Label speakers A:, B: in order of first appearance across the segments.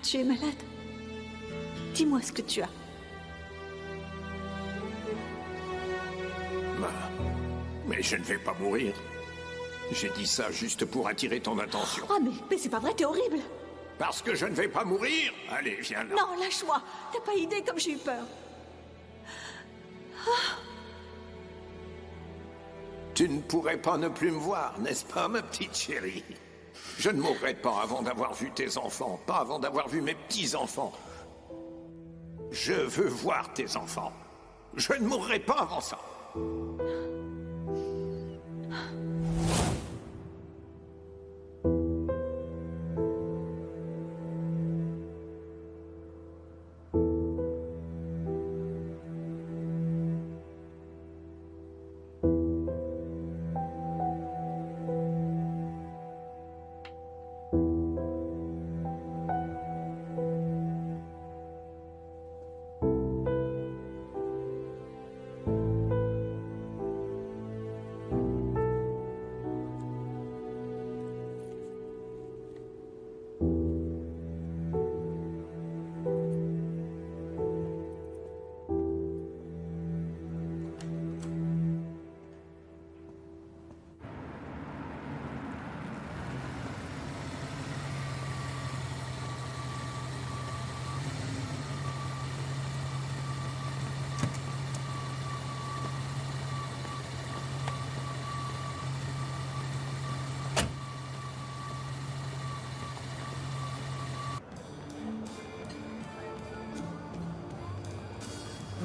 A: Tu es malade? Dis-moi ce que tu as.
B: Mais je ne vais pas mourir. J'ai dit ça juste pour attirer ton attention.
A: Oh, mais c'est pas vrai, t'es horrible.
B: Parce que je ne vais pas mourir? Allez, viens là.
A: Non, lâche-moi. T'as pas idée comme j'ai eu peur.
B: Tu ne pourrais pas ne plus me voir, n'est-ce pas, ma petite chérie? Je ne mourrai pas avant d'avoir vu tes enfants, pas avant d'avoir vu mes petits-enfants. Je veux voir tes enfants. Je ne mourrai pas avant ça.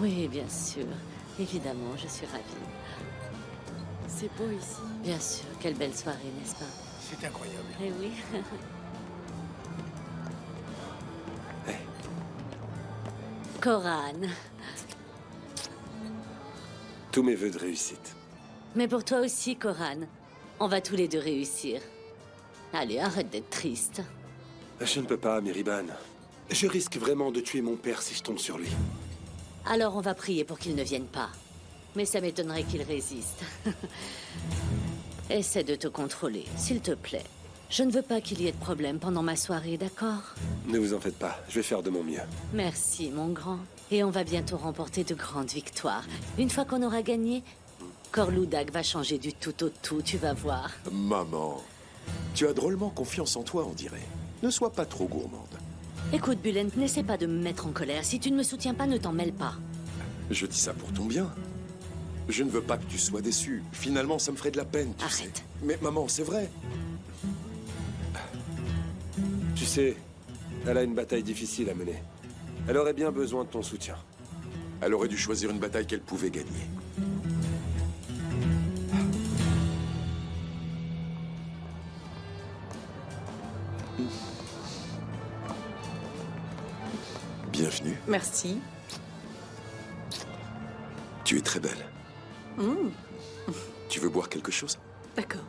C: Oui, bien sûr. Évidemment, je suis ravie.
D: C'est beau ici.
C: Bien sûr, quelle belle soirée, n'est-ce pas?
B: C'est incroyable.
C: Eh oui. Coran.
E: Tous mes vœux de réussite.
C: Mais pour toi aussi, Coran. On va tous les deux réussir. Allez, arrête d'être triste.
E: Je ne peux pas, Meriban. Je risque vraiment de tuer mon père si je tombe sur lui.
C: Alors on va prier pour qu'il ne vienne pas. Mais ça m'étonnerait qu'il résiste. Essaie de te contrôler, s'il te plaît. Je ne veux pas qu'il y ait de problème pendant ma soirée, d'accord?
E: Ne vous en faites pas, je vais faire de mon mieux.
C: Merci, mon grand. Et on va bientôt remporter de grandes victoires. Une fois qu'on aura gagné, Corloudak va changer du tout au tout, tu vas voir.
F: Maman, tu as drôlement confiance en toi, on dirait. Ne sois pas trop gourmande.
C: Écoute, Bulent, n'essaie pas de me mettre en colère. Si tu ne me soutiens pas, ne t'en mêle pas.
F: Je dis ça pour ton bien. Je ne veux pas que tu sois déçue. Finalement, ça me ferait de la peine, tu sais.
C: Arrête.
F: Mais maman, c'est vrai.
E: Tu sais, elle a une bataille difficile à mener. Elle aurait bien besoin de ton soutien.
F: Elle aurait dû choisir une bataille qu'elle pouvait gagner. Bienvenue.
D: Merci.
F: Tu es très belle. Tu veux boire quelque chose?
D: D'accord.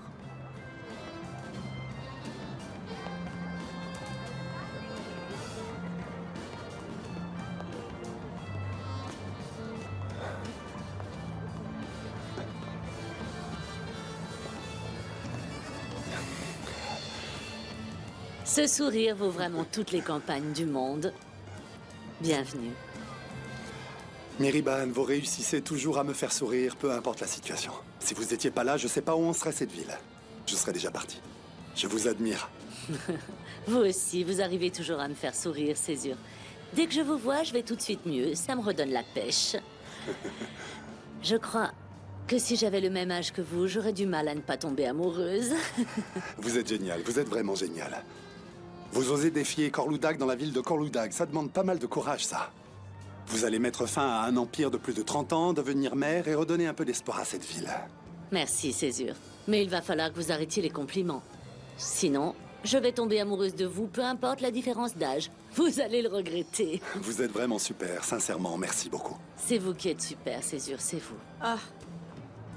C: Ce sourire vaut vraiment toutes les campagnes du monde. Bienvenue.
G: Meriban, vous réussissez toujours à me faire sourire, peu importe la situation. Si vous n'étiez pas là, je sais pas où on serait cette ville. Je serais déjà parti. Je vous admire.
C: Vous aussi, vous arrivez toujours à me faire sourire, c'est sûr. Dès que je vous vois, je vais tout de suite mieux. Ça me redonne la pêche. Je crois que si j'avais le même âge que vous, j'aurais du mal à ne pas tomber amoureuse.
G: Vous êtes génial, vous êtes vraiment génial. Vous osez défier Corloudak dans la ville de Corloudak, ça demande pas mal de courage, ça. Vous allez mettre fin à un empire de plus de 30 ans, devenir mère et redonner un peu d'espoir à cette ville.
C: Merci, Césure. Mais il va falloir que vous arrêtiez les compliments. Sinon, je vais tomber amoureuse de vous, peu importe la différence d'âge. Vous allez le regretter.
G: Vous êtes vraiment super, sincèrement, merci beaucoup.
C: C'est vous qui êtes super, Césure, c'est vous.
D: Ah,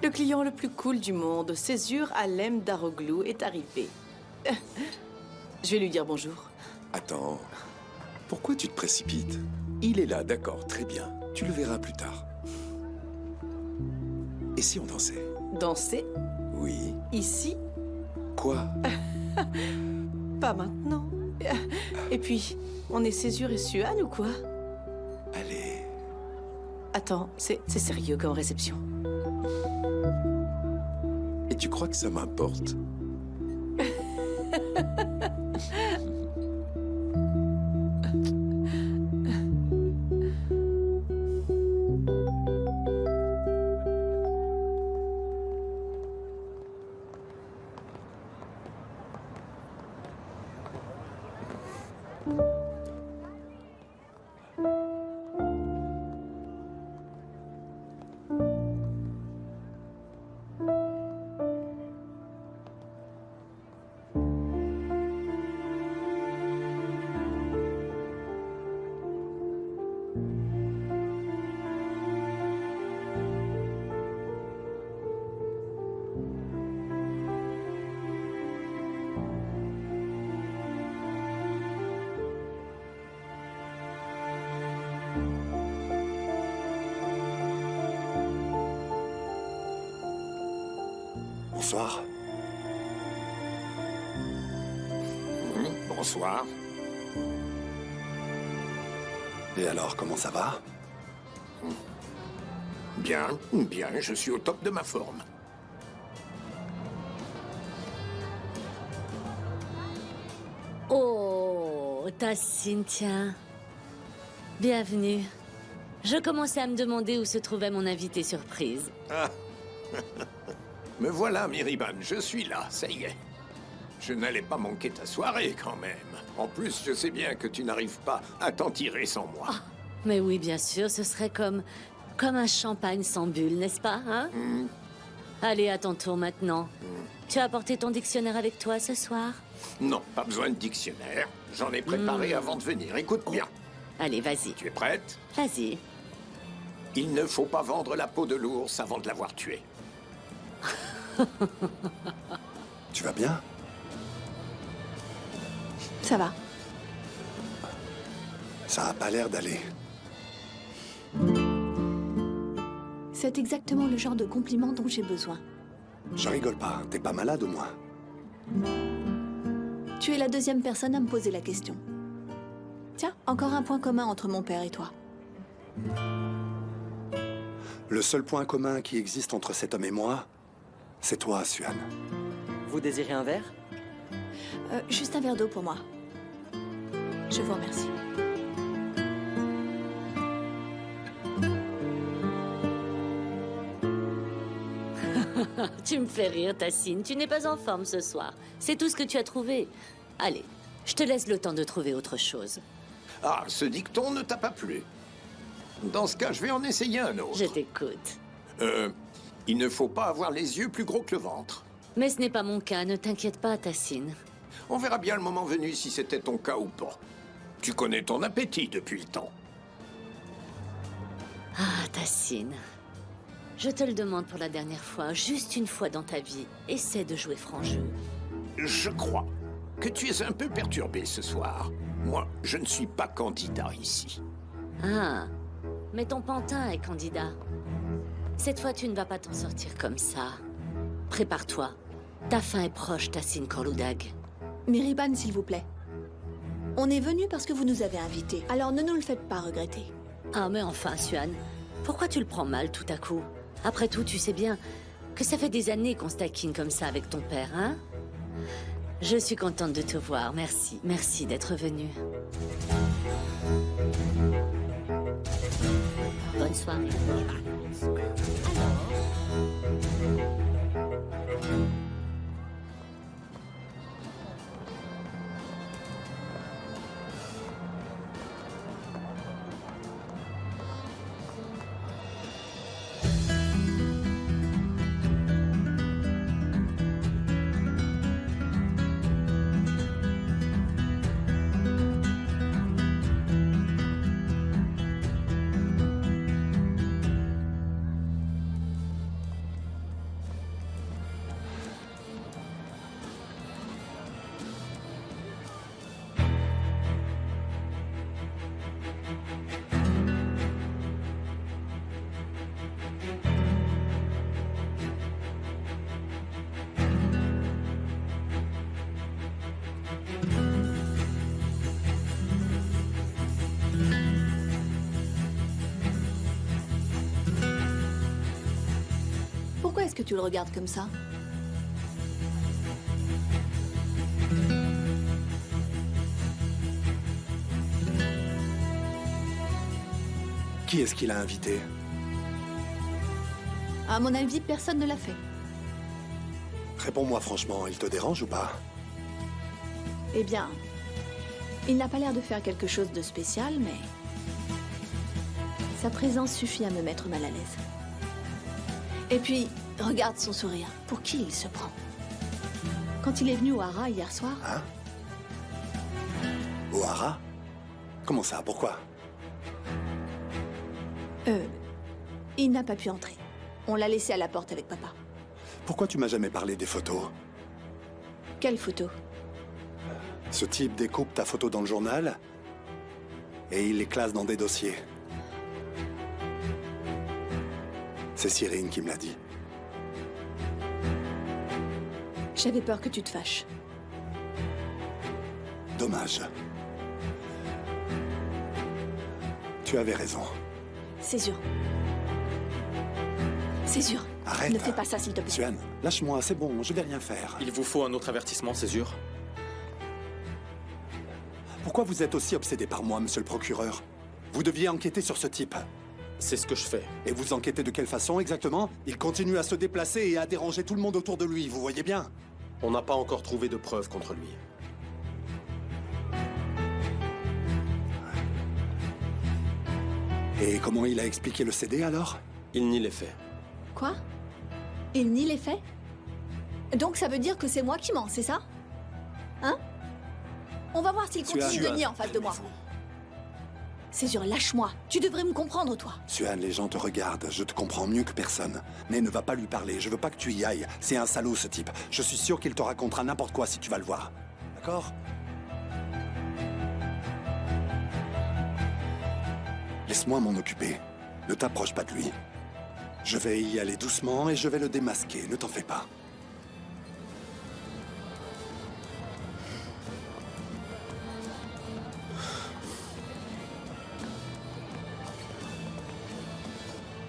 D: le client le plus cool du monde, Césure Alem Daroglou, est arrivé. Je vais lui dire bonjour.
F: Attends. Pourquoi tu te précipites? Il est là, d'accord, très bien. Tu le verras plus tard. Et si on dansait?
D: Danser?
F: Oui.
D: Ici?
F: Quoi?
D: Pas maintenant. Et puis, on est Césure et Suan ou quoi?
F: Allez.
D: Attends, c'est sérieux comme réception.
F: Et tu crois que ça m'importe?
G: Bonsoir.
B: Bonsoir.
G: Et alors, comment ça va?
B: Bien, bien, je suis au top de ma forme.
C: Oh, Tassine, tiens. Bienvenue. Je commençais à me demander où se trouvait mon invité surprise.
B: Me voilà, Miriban, je suis là, ça y est. Je n'allais pas manquer ta soirée, quand même. En plus, je sais bien que tu n'arrives pas à t'en tirer sans moi.
C: Mais oui, bien sûr, ce serait comme un champagne sans bulle, n'est-ce pas, hein? Allez, à ton tour maintenant. Tu as apporté ton dictionnaire avec toi ce soir?
B: Non, pas besoin de dictionnaire. J'en ai préparé avant de venir. Écoute bien.
C: Allez, vas-y.
B: Tu es prête?
C: Vas-y.
B: Il ne faut pas vendre la peau de l'ours avant de l'avoir tué.
G: Tu vas bien?
A: Ça va.
G: Ça a pas l'air d'aller.
A: C'est exactement le genre de compliment dont j'ai besoin.
G: Je rigole pas, t'es pas malade au moins.
A: Tu es la deuxième personne à me poser la question. Tiens, encore un point commun entre mon père et toi.
G: Le seul point commun qui existe entre cet homme et moi, c'est toi, Suan.
H: Vous désirez un verre?
A: Juste un verre d'eau pour moi. Je vous remercie.
C: Tu me fais rire, Tassine. Tu n'es pas en forme ce soir. C'est tout ce que tu as trouvé. Allez, je te laisse le temps de trouver autre chose.
B: Ah, ce dicton ne t'a pas plu. Dans ce cas, je vais en essayer un autre.
C: Je t'écoute.
B: Il ne faut pas avoir les yeux plus gros que le ventre.
C: Mais ce n'est pas mon cas, ne t'inquiète pas, Tassine.
B: On verra bien le moment venu si c'était ton cas ou pas. Tu connais ton appétit depuis le temps.
C: Ah, Tassine. Je te le demande pour la dernière fois, juste une fois dans ta vie. Essaie de jouer franc jeu.
B: Je crois que tu es un peu perturbé ce soir. Moi, je ne suis pas candidat ici.
C: Ah, mais ton pantin est candidat. Cette fois, tu ne vas pas t'en sortir comme ça. Prépare-toi. Ta fin est proche, Tassine Corloudag.
A: Miriban, s'il vous plaît. On est venu parce que vous nous avez invités. Alors ne nous le faites pas regretter.
C: Ah, mais enfin, Suan, pourquoi tu le prends mal tout à coup? Après tout, tu sais bien que ça fait des années qu'on se taquine comme ça avec ton père, hein? Je suis contente de te voir, merci. Merci d'être venu. Bonne soirée.
A: que tu le regardes comme ça?
G: Qui est-ce qu'il a invité?
A: À mon avis, personne ne l'a fait.
G: Réponds-moi franchement, il te dérange ou pas?
A: Eh bien, il n'a pas l'air de faire quelque chose de spécial, mais sa présence suffit à me mettre mal à l'aise. Et puis, regarde son sourire. Pour qui il se prend? Quand il est venu au Hara hier soir,
G: Hein? Au Hara? Comment ça? Pourquoi?
A: il n'a pas pu entrer. On l'a laissé à la porte avec papa.
G: Pourquoi tu m'as jamais parlé des photos?
A: Quelle photo?
G: Ce type découpe ta photo dans le journal et il les classe dans des dossiers. C'est Cyrine qui me l'a dit.
A: J'avais peur que tu te fâches.
G: Dommage. Tu avais raison.
A: C'est sûr. C'est sûr.
G: Arrête.
A: Ne fais pas ça, s'il te plaît.
G: Suan, lâche-moi, c'est bon, je vais rien faire.
I: Il vous faut un autre avertissement, c'est sûr.
G: Pourquoi vous êtes aussi obsédé par moi, monsieur le procureur? Vous deviez enquêter sur ce type.
I: C'est ce que je fais.
G: Et vous enquêtez de quelle façon exactement? Il continue à se déplacer et à déranger tout le monde autour de lui, vous voyez bien?
I: On n'a pas encore trouvé de preuves contre lui.
G: Et comment il a expliqué le CD alors?
I: Il nie les faits.
A: Quoi? Il nie les faits? Donc ça veut dire que c'est moi qui mens, c'est ça? Hein? On va voir s'il continue de nier en face de moi. C'est sûr, lâche-moi. Tu devrais me comprendre, toi.
G: Suan, les gens te regardent, je te comprends mieux que personne. Mais ne va pas lui parler, je veux pas que tu y ailles. C'est un salaud, ce type. Je suis sûr qu'il te racontera n'importe quoi si tu vas le voir. D'accord? Laisse-moi m'en occuper. Ne t'approche pas de lui. Je vais y aller doucement et je vais le démasquer, ne t'en fais pas.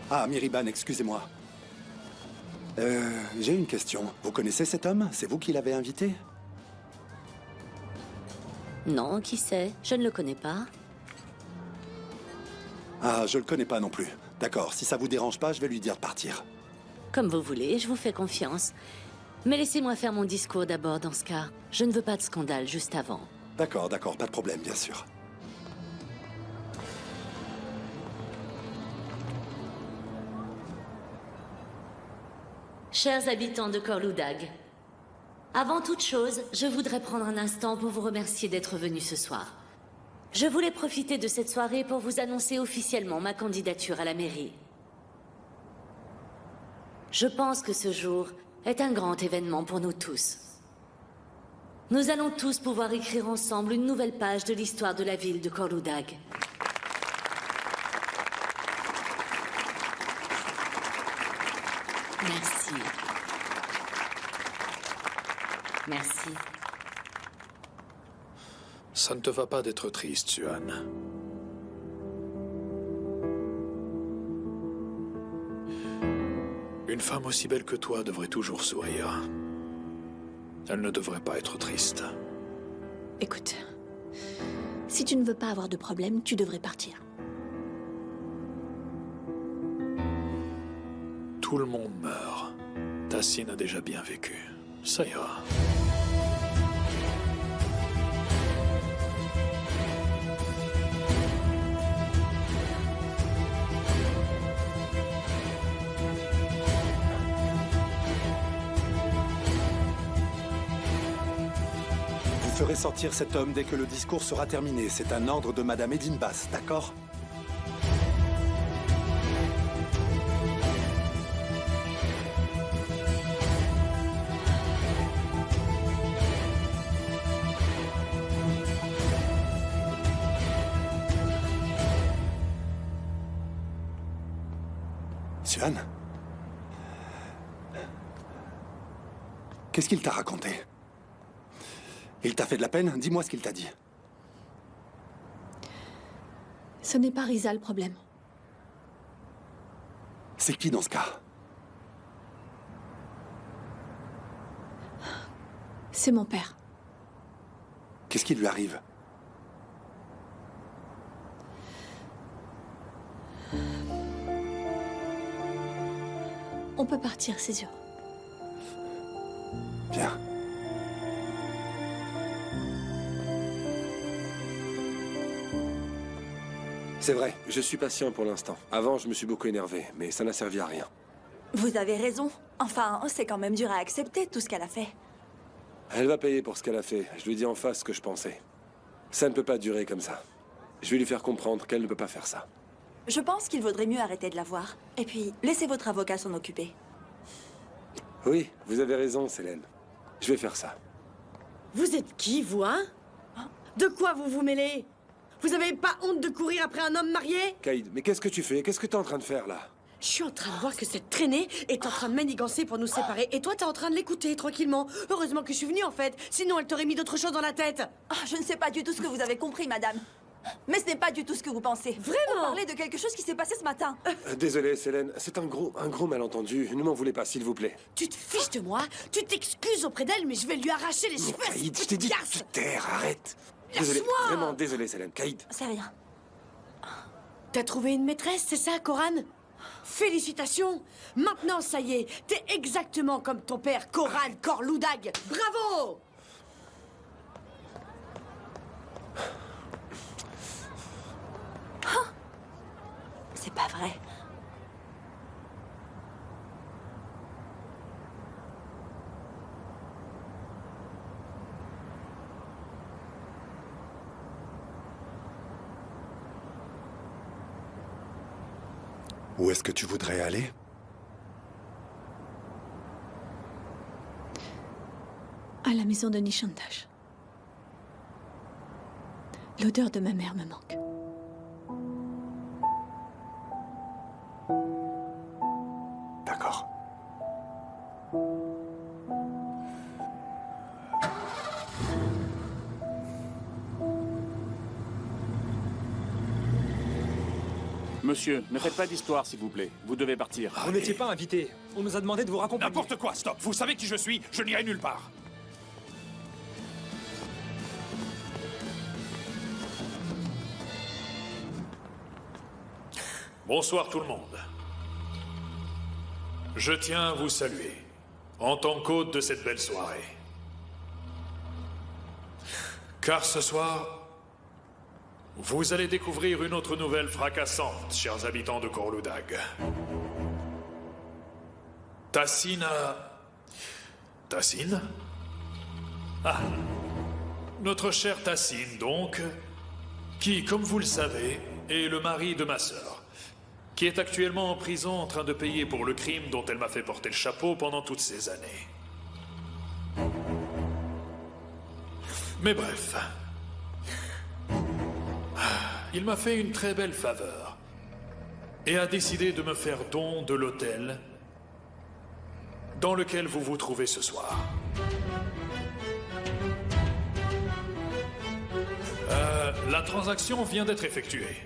G: Ah, Miriban, excusez-moi. J'ai une question. Vous connaissez cet homme? C'est vous qui l'avez invité?
C: Non, qui sait? Je ne le connais pas.
G: Ah, je le connais pas non plus. D'accord, si ça vous dérange pas, je vais lui dire de partir.
C: Comme vous voulez, je vous fais confiance. Mais laissez-moi faire mon discours d'abord dans ce cas. Je ne veux pas de scandale juste avant.
G: D'accord, d'accord, pas de problème, bien sûr.
C: Chers habitants de Corloudag, avant toute chose, je voudrais prendre un instant pour vous remercier d'être venus ce soir. Je voulais profiter de cette soirée pour vous annoncer officiellement ma candidature à la mairie. Je pense que ce jour est un grand événement pour nous tous. Nous allons tous pouvoir écrire ensemble une nouvelle page de l'histoire de la ville de Corloudag. Merci. Merci.
J: Ça ne te va pas d'être triste, Suan. Une femme aussi belle que toi devrait toujours sourire. Elle ne devrait pas être triste.
A: Écoute, si tu ne veux pas avoir de problème, tu devrais partir.
J: Tout le monde meurt. Tassine a déjà bien vécu. Ça ira.
G: Vous ferez sortir cet homme dès que le discours sera terminé. C'est un ordre de Madame Edinbass, d'accord? Suan? Qu'est-ce qu'il t'a raconté? Il t'a fait de la peine? Dis-moi ce qu'il t'a dit.
A: Ce n'est pas Risa le problème.
G: C'est qui dans ce cas?
A: C'est mon père.
G: Qu'est-ce qui lui arrive?
A: On peut partir, c'est sûr.
G: Bien.
E: C'est vrai, je suis patient pour l'instant. Avant, je me suis beaucoup énervé, mais ça n'a servi à rien.
K: Vous avez raison. Enfin, c'est quand même dur à accepter tout ce qu'elle a fait.
E: Elle va payer pour ce qu'elle a fait. Je lui dis en face ce que je pensais. Ça ne peut pas durer comme ça. Je vais lui faire comprendre qu'elle ne peut pas faire ça.
K: Je pense qu'il vaudrait mieux arrêter de la voir. Et puis, laissez votre avocat s'en occuper.
E: Oui, vous avez raison, Célène. Je vais faire ça.
L: Vous êtes qui, vous, hein? De quoi vous vous mêlez? Vous avez pas honte de courir après un homme marié?
E: Caïd, mais qu'est-ce que tu fais? Qu'est-ce que t'es en train de faire, là?
L: Je suis en train de voir que cette traînée est en train de manigancer pour nous séparer. Et toi, t'es en train de l'écouter, tranquillement. Heureusement que je suis venue, en fait. Sinon, elle t'aurait mis d'autres choses dans la tête.
K: Ah, je ne sais pas du tout ce que vous avez compris, madame. Mais ce n'est pas du tout ce que vous pensez.
L: Vraiment?
K: On parlait de quelque chose qui s'est passé ce matin.
E: Désolé, Célène. C'est un gros malentendu. Ne m'en voulez pas, s'il vous plaît.
L: Tu te fiches de moi? Tu t'excuses auprès d'elle, mais je vais lui arracher les cheveux.
E: Caïd, je t'ai dit de te taire, arrête. Désolé,
L: Lâche-moi!
E: vraiment désolé, Célène. Caïd.
K: C'est rien.
L: T'as trouvé une maîtresse, c'est ça, Coran? Félicitations! Maintenant, ça y est, t'es exactement comme ton père, Coran Corloudag. Bravo!
K: C'est pas vrai.
G: Où est-ce que tu voudrais aller?
A: À la maison de Nishantash. L'odeur de ma mère me manque.
G: D'accord.
M: Monsieur, ne faites pas d'histoire, s'il vous plaît. Vous devez partir.
N: Vous n'étiez pas invité. On nous a demandé de vous raccompagner.
J: N'importe quoi, stop. Vous savez qui je suis. Je n'irai nulle part. Bonsoir tout le monde. Je tiens à vous saluer, en tant qu'hôte de cette belle soirée. Car ce soir, vous allez découvrir une autre nouvelle fracassante, chers habitants de Corloudag. Tassine a... Tassine? Ah, notre chère Tassine, donc, qui, comme vous le savez, est le mari de ma sœur, qui est actuellement en prison en train de payer pour le crime dont elle m'a fait porter le chapeau pendant toutes ces années. Mais bref, il m'a fait une très belle faveur et a décidé de me faire don de l'hôtel dans lequel vous vous trouvez ce soir. La transaction vient d'être effectuée.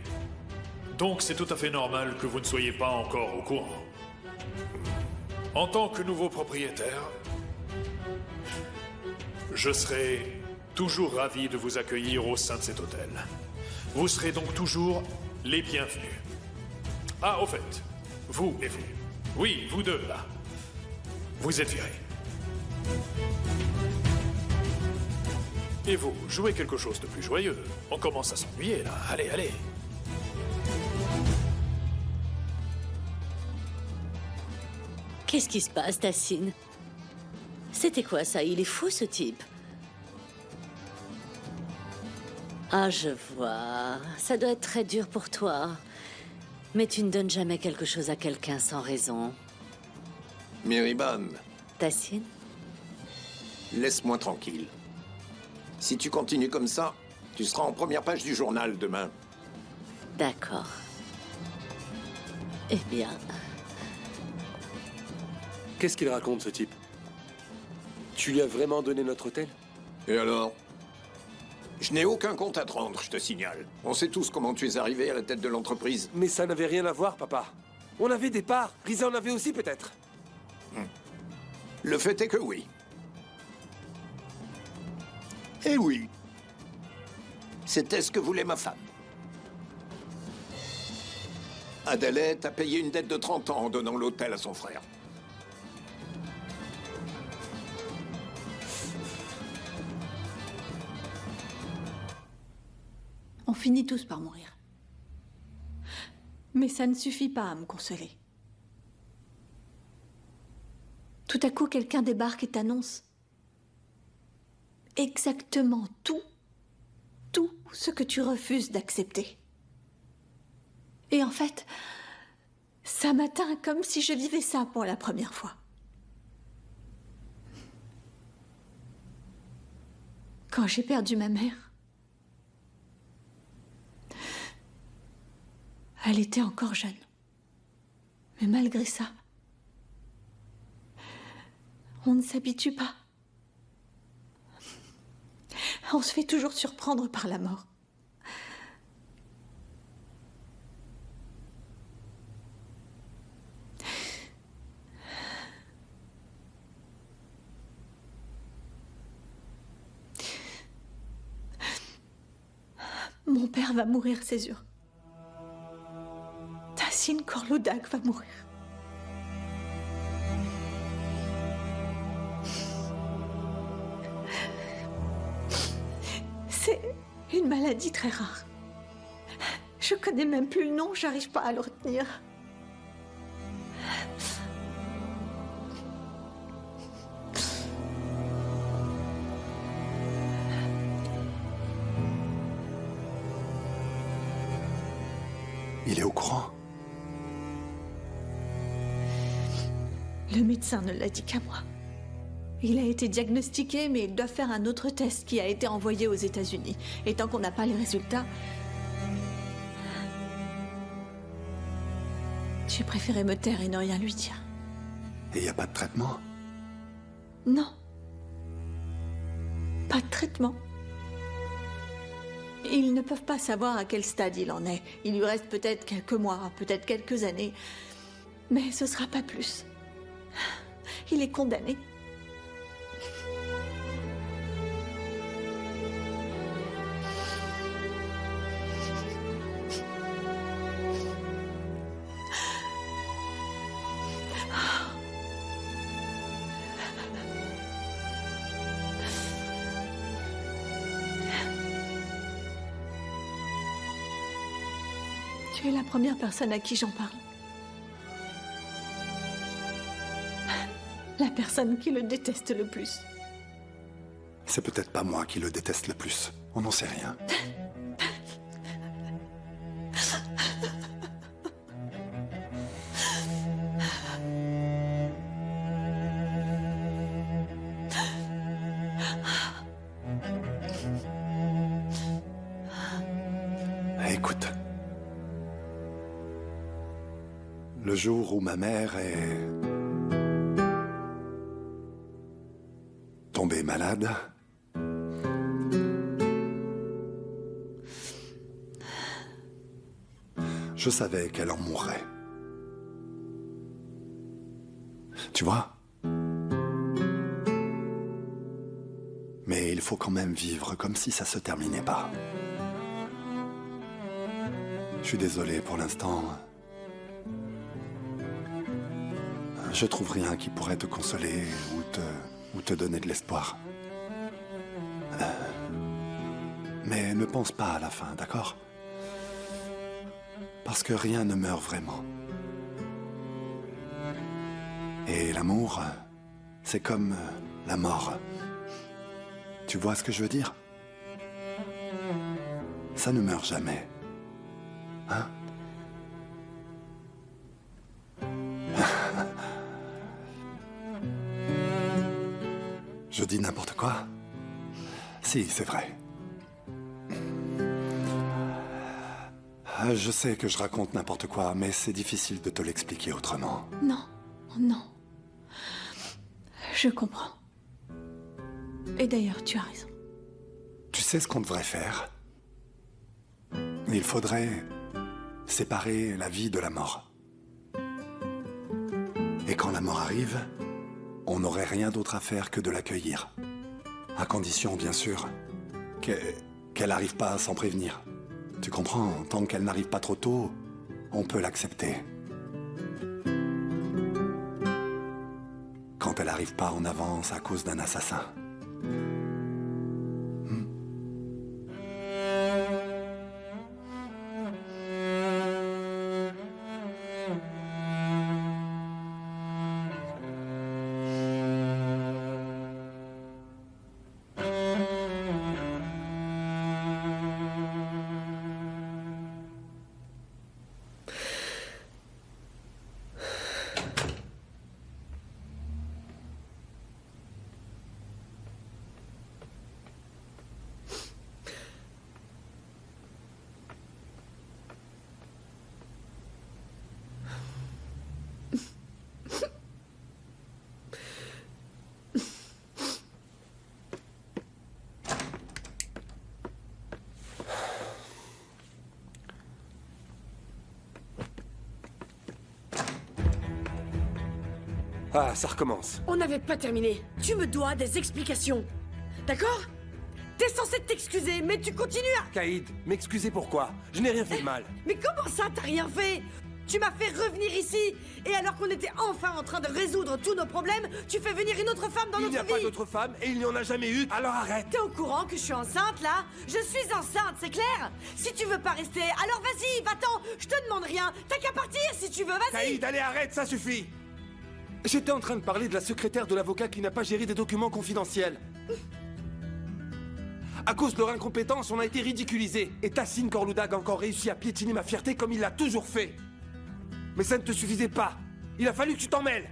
J: Donc c'est tout à fait normal que vous ne soyez pas encore au courant. En tant que nouveau propriétaire, je serai toujours ravi de vous accueillir au sein de cet hôtel. Vous serez donc toujours les bienvenus. Ah, au fait, vous et vous. Oui, vous deux, là. Vous êtes virés. Et vous, jouez quelque chose de plus joyeux. On commence à s'ennuyer, là. Allez, allez.
C: Qu'est-ce qui se passe, Tassine? C'était quoi ça? Il est fou, ce type. Ah, je vois. Ça doit être très dur pour toi. Mais tu ne donnes jamais quelque chose à quelqu'un sans raison.
B: Miriban,
C: Tassine?
B: laisse-moi tranquille. Si tu continues comme ça, tu seras en première page du journal demain.
C: D'accord. Eh bien...
E: Qu'est-ce qu'il raconte, ce type? Tu lui as vraiment donné notre hôtel?
B: Et alors? Je n'ai aucun compte à te rendre, je te signale. On sait tous comment tu es arrivé à la tête de l'entreprise.
E: Mais ça n'avait rien à voir, papa. On avait des parts. Risa en avait aussi, peut-être.
B: Le fait est que oui. Eh oui. C'était ce que voulait ma femme. Adelaide a payé une dette de 30 ans en donnant l'hôtel à son frère.
A: On finit tous par mourir. Mais ça ne suffit pas à me consoler. Tout à coup, quelqu'un débarque et t'annonce exactement tout ce que tu refuses d'accepter. Et en fait, ça m'atteint comme si je vivais ça pour la première fois. Quand j'ai perdu ma mère, elle était encore jeune. Mais malgré ça, on ne s'habitue pas. On se fait toujours surprendre par la mort. Mon père va mourir, c'est sûr. Tassine Corloudag va mourir. C'est une maladie très rare. Je connais même plus le nom, j'arrive pas à le retenir.
G: Il est au courant.
A: Le médecin ne l'a dit qu'à moi. Il a été diagnostiqué, mais il doit faire un autre test qui a été envoyé aux États-Unis. Et tant qu'on n'a pas les résultats, j'ai préféré me taire et ne rien lui dire.
G: Et il n'y a pas de traitement?
A: Non. Pas de traitement. Ils ne peuvent pas savoir à quel stade il en est. Il lui reste peut-être quelques mois, peut-être quelques années. Mais ce sera pas plus. Il est condamné. Tu es la première personne à qui j'en parle. La personne qui le déteste le plus.
G: C'est peut-être pas moi qui le déteste le plus. On n'en sait rien. Écoute. Le jour où ma mère est tombée malade, je savais qu'elle en mourrait. Tu vois? Mais il faut quand même vivre comme si ça se terminait pas. Je suis désolé pour l'instant. Je trouve rien qui pourrait te consoler ou te donner de l'espoir. Mais ne pense pas à la fin, d'accord? Parce que rien ne meurt vraiment. Et l'amour, c'est comme la mort. Tu vois ce que je veux dire? Ça ne meurt jamais. Hein? Je dis n'importe quoi? Si, c'est vrai. Je sais que je raconte n'importe quoi, mais c'est difficile de te l'expliquer autrement.
A: Non, non. Je comprends. Et d'ailleurs, tu as raison.
G: Tu sais ce qu'on devrait faire? Il faudrait séparer la vie de la mort. Et quand la mort arrive, on n'aurait rien d'autre à faire que de l'accueillir. À condition, bien sûr, qu'elle n'arrive pas sans prévenir. Tu comprends? Tant qu'elle n'arrive pas trop tôt, on peut l'accepter. Quand elle n'arrive pas en avance à cause d'un assassin.
E: Ah, ça recommence.
L: On n'avait pas terminé. Tu me dois des explications. D'accord? T'es censé t'excuser, mais tu continues à...
E: Caïd, m'excuser pourquoi? Je n'ai rien fait de mal.
L: Mais comment ça, t'as rien fait? Tu m'as fait revenir ici, et alors qu'on était enfin en train de résoudre tous nos problèmes, tu fais venir une autre femme dans notre vie.
E: Il n'y a pas d'autre femme, et il n'y en a jamais eu, alors arrête.
L: T'es au courant que je suis enceinte, là? Je suis enceinte, c'est clair? Si tu veux pas rester, alors vas-y, va-t'en. Je te demande rien. T'as qu'à partir si tu veux, vas-y.
E: Caïd, allez, arrête, ça suffit. J'étais en train de parler de la secrétaire de l'avocat qui n'a pas géré des documents confidentiels. À cause de leur incompétence, on a été ridiculisés. Et Tassine Corloudag a encore réussi à piétiner ma fierté comme il l'a toujours fait. Mais ça ne te suffisait pas. Il a fallu que tu t'en mêles.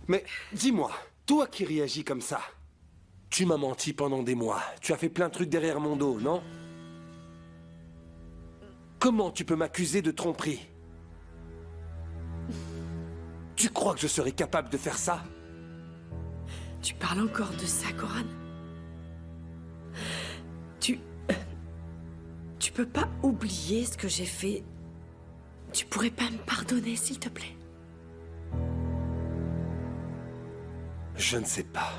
E: Mais dis-moi, toi qui réagis comme ça, tu m'as menti pendant des mois. Tu as fait plein de trucs derrière mon dos, non? Comment tu peux m'accuser de tromperie? Tu crois que je serais capable de faire ça?
L: Tu parles encore de ça, Coran? Tu peux pas oublier ce que j'ai fait. Tu pourrais pas me pardonner, s'il te plaît?
E: Je ne sais pas.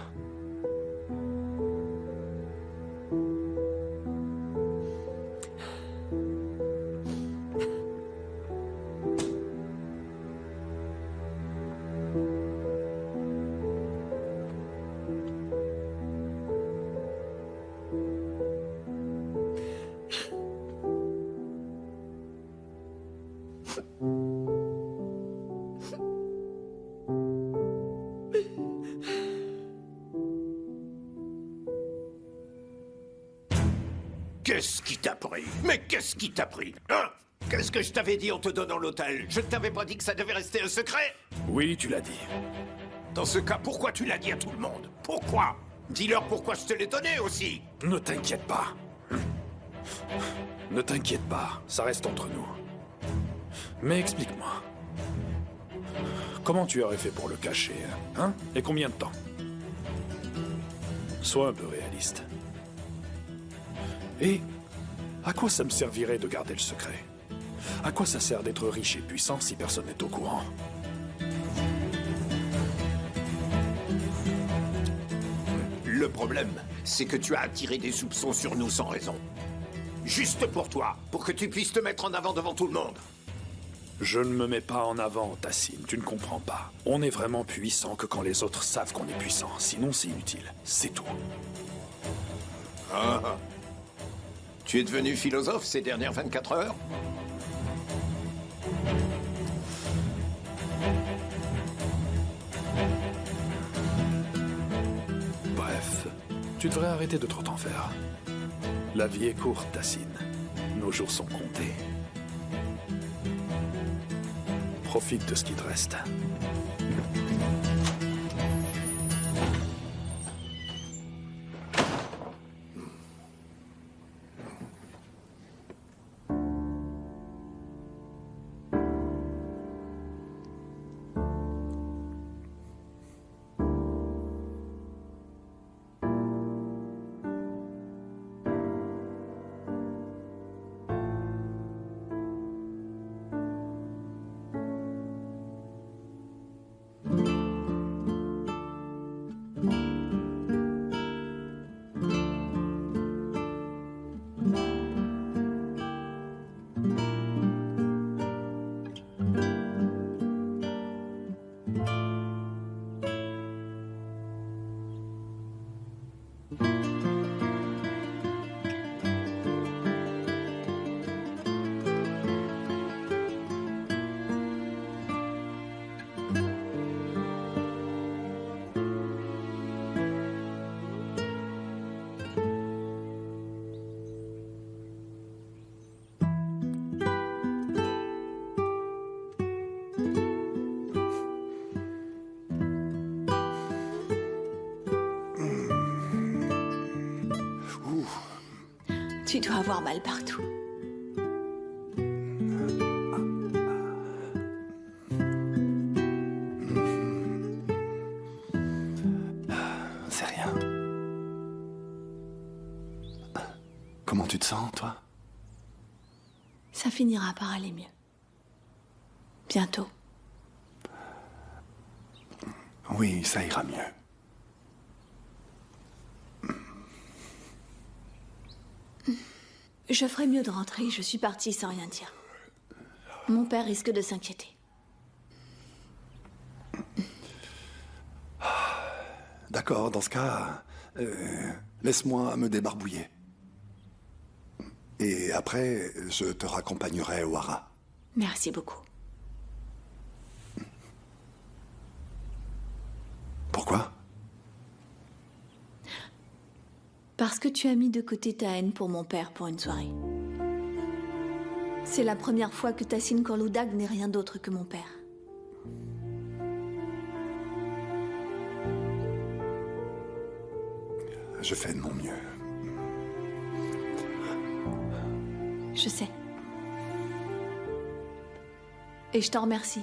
B: Qu'est-ce qui t'a pris? Mais qu'est-ce qui t'a pris? Hein? Qu'est-ce que je t'avais dit en te donnant l'hôtel? Je ne t'avais pas dit que ça devait rester un secret?
J: Oui, tu l'as dit.
B: Dans ce cas, pourquoi tu l'as dit à tout le monde? Pourquoi? Dis-leur pourquoi je te l'ai donné aussi.
J: Ne t'inquiète pas. Ne t'inquiète pas, ça reste entre nous. Mais explique-moi. Comment tu aurais fait pour le cacher, hein? Et combien de temps? Sois un peu réaliste. Et à quoi ça me servirait de garder le secret? À quoi ça sert d'être riche et puissant si personne n'est au courant?
B: Le problème, c'est que tu as attiré des soupçons sur nous sans raison. Juste pour toi, pour que tu puisses te mettre en avant devant tout le monde.
J: Je ne me mets pas en avant, Tassine, tu ne comprends pas. On est vraiment puissant que quand les autres savent qu'on est puissant. Sinon, c'est inutile. C'est tout.
B: Ah. Tu es devenu philosophe ces dernières 24 heures?
J: Bref, tu devrais arrêter de trop t'en faire. La vie est courte, Tassine. Nos jours sont comptés. Profite de ce qui te reste.
A: Tu dois avoir mal partout.
G: C'est rien. Comment tu te sens, toi?
A: Ça finira par aller mieux. Bientôt.
G: Oui, ça ira mieux.
A: Je ferais mieux de rentrer, je suis partie sans rien dire. Mon père risque de s'inquiéter.
G: D'accord, dans ce cas, laisse-moi me débarbouiller. Et après, je te raccompagnerai au haras.
A: Merci beaucoup.
G: Pourquoi?
A: Parce que tu as mis de côté ta haine pour mon père pour une soirée. C'est la première fois que Tassine Corloudag n'est rien d'autre que mon père.
G: Je fais de mon mieux.
A: Je sais. Et je t'en remercie.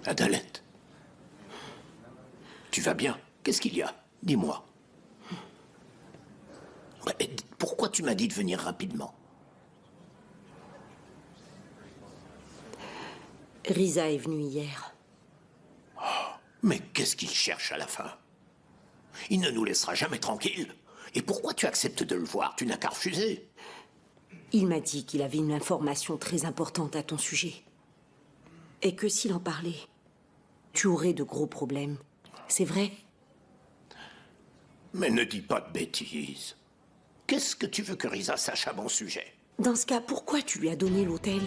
B: Adalette. Tu vas bien? Qu'est-ce qu'il y a? Dis-moi. Pourquoi tu m'as dit de venir rapidement?
L: Risa est venue hier.
B: Oh, mais qu'est-ce qu'il cherche à la fin? Il ne nous laissera jamais tranquilles. Et pourquoi tu acceptes de le voir? Tu n'as qu'à refuser.
L: Il m'a dit qu'il avait une information très importante à ton sujet. Et que s'il en parlait, tu aurais de gros problèmes. C'est vrai?
B: Mais ne dis pas de bêtises. Qu'est-ce que tu veux que Risa sache à mon sujet?
L: Dans ce cas, pourquoi tu lui as donné l'hôtel?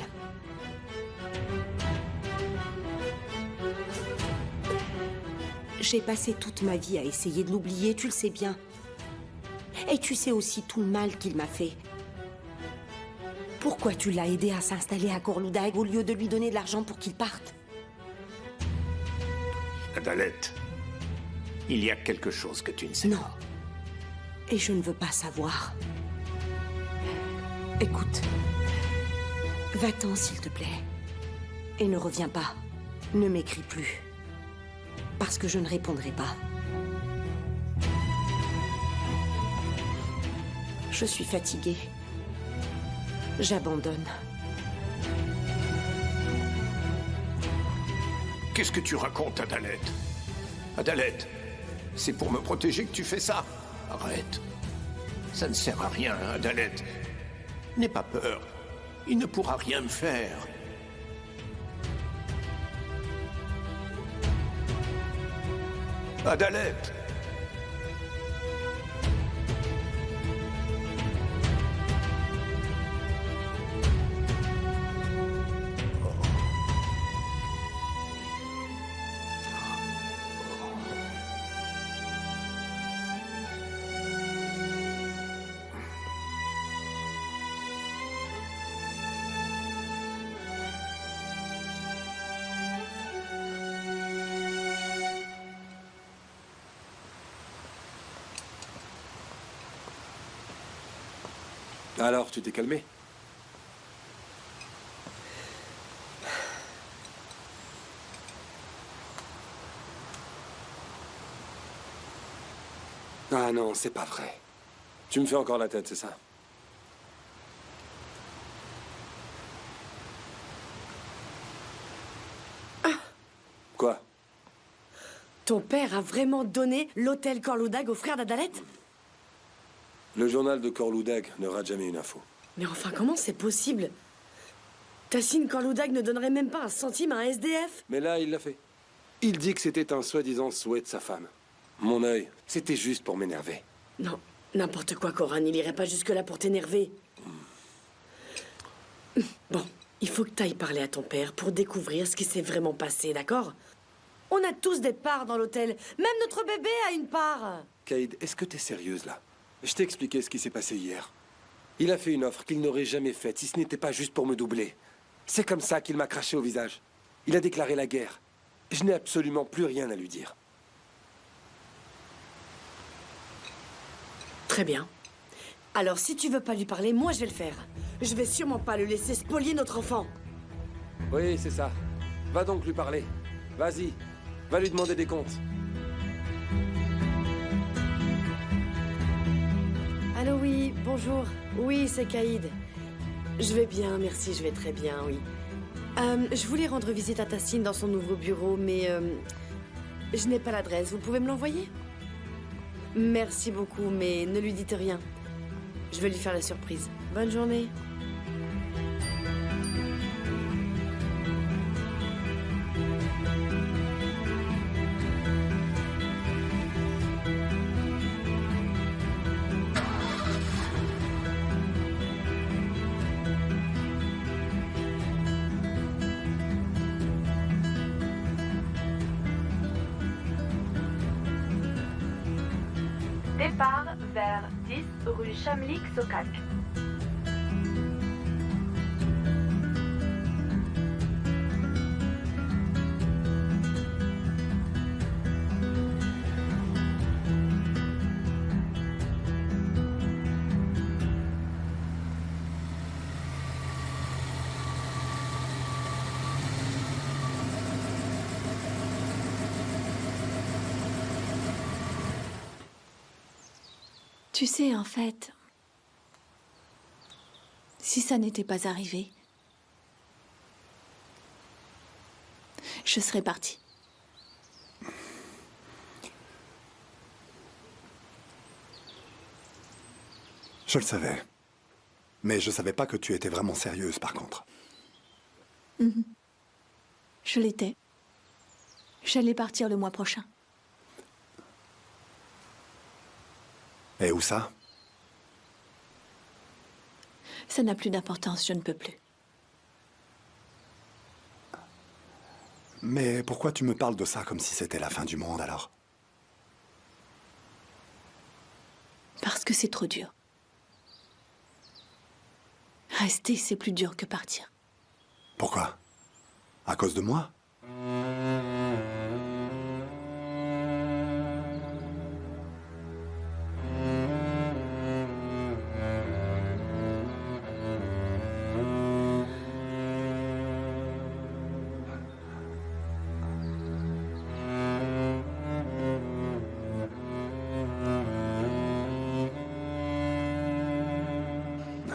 L: J'ai passé toute ma vie à essayer de l'oublier, tu le sais bien. Et tu sais aussi tout le mal qu'il m'a fait. Pourquoi tu l'as aidé à s'installer à Corloudag au lieu de lui donner de l'argent pour qu'il parte?
B: Adalette, il y a quelque chose que tu ne sais pas.
L: Non. Et je ne veux pas savoir. Écoute, va-t'en s'il te plaît. Et ne reviens pas. Ne m'écris plus. Parce que je ne répondrai pas. Je suis fatiguée. J'abandonne.
B: Qu'est-ce que tu racontes, Adalette? Adalette, c'est pour me protéger que tu fais ça. Arrête. Ça ne sert à rien, Adalette. N'aie pas peur. Il ne pourra rien me faire. Adalette!
E: Alors, tu t'es calmé? Ah non, c'est pas vrai. Tu me fais encore la tête, c'est ça?
L: Ah.
E: Quoi?
L: Ton père a vraiment donné l'hôtel Corloudag au frère d'Adalette?
E: Le journal de Corloudag ne rate jamais une info.
L: Mais enfin, comment c'est possible? Tassine Corloudag ne donnerait même pas un centime à un SDF?
E: Mais là, il l'a fait. Il dit que c'était un soi-disant souhait de sa femme. Mon œil, c'était juste pour m'énerver.
L: Non, n'importe quoi, Coran. Il irait pas jusque-là pour t'énerver. Bon, il faut que t'ailles parler à ton père pour découvrir ce qui s'est vraiment passé, d'accord? On a tous des parts dans l'hôtel. Même notre bébé a une part.
E: Cade, est-ce que t'es sérieuse, là? Je t'ai expliqué ce qui s'est passé hier. Il a fait une offre qu'il n'aurait jamais faite si ce n'était pas juste pour me doubler. C'est comme ça qu'il m'a craché au visage. Il a déclaré la guerre. Je n'ai absolument plus rien à lui dire.
L: Très bien. Alors, si tu veux pas lui parler, moi je vais le faire. Je vais sûrement pas le laisser spolier notre enfant.
E: Oui, c'est ça. Va donc lui parler. Vas-y. Va lui demander des comptes.
L: Allô, oui, bonjour. Oui, c'est Caïd. Je vais bien, merci, je vais très bien, oui. Je voulais rendre visite à Tassine dans son nouveau bureau, mais je n'ai pas l'adresse. Vous pouvez me l'envoyer? Merci beaucoup, mais ne lui dites rien. Je vais lui faire la surprise. Bonne journée.
O: Départ vers 10 rue Chamlik-Sokak.
A: Tu sais, en fait, si ça n'était pas arrivé, je serais partie.
G: Je le savais. Mais je savais pas que tu étais vraiment sérieuse, par contre.
A: Je l'étais. J'allais partir le mois prochain.
G: Et où ça?
A: Ça n'a plus d'importance, je ne peux plus.
G: Mais pourquoi tu me parles de ça comme si c'était la fin du monde, alors?
A: Parce que c'est trop dur. Rester, c'est plus dur que partir.
G: Pourquoi? À cause de moi?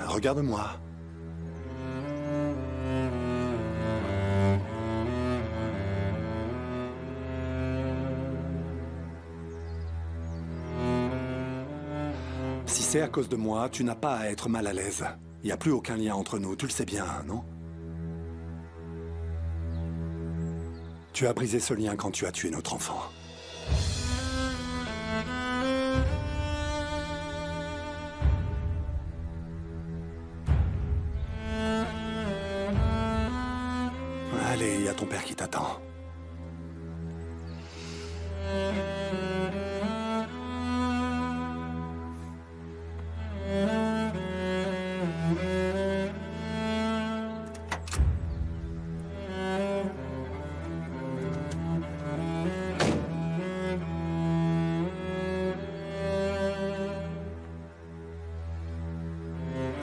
G: Regarde-moi. Si c'est à cause de moi, tu n'as pas à être mal à l'aise. Il n'y a plus aucun lien entre nous, tu le sais bien, non? Tu as brisé ce lien quand tu as tué notre enfant. Allez, il y a ton père qui t'attend.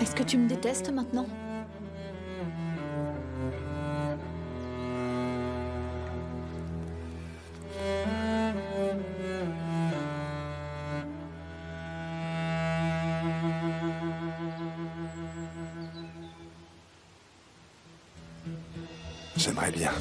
A: Est-ce que tu me détestes maintenant?
G: J'aimerais bien.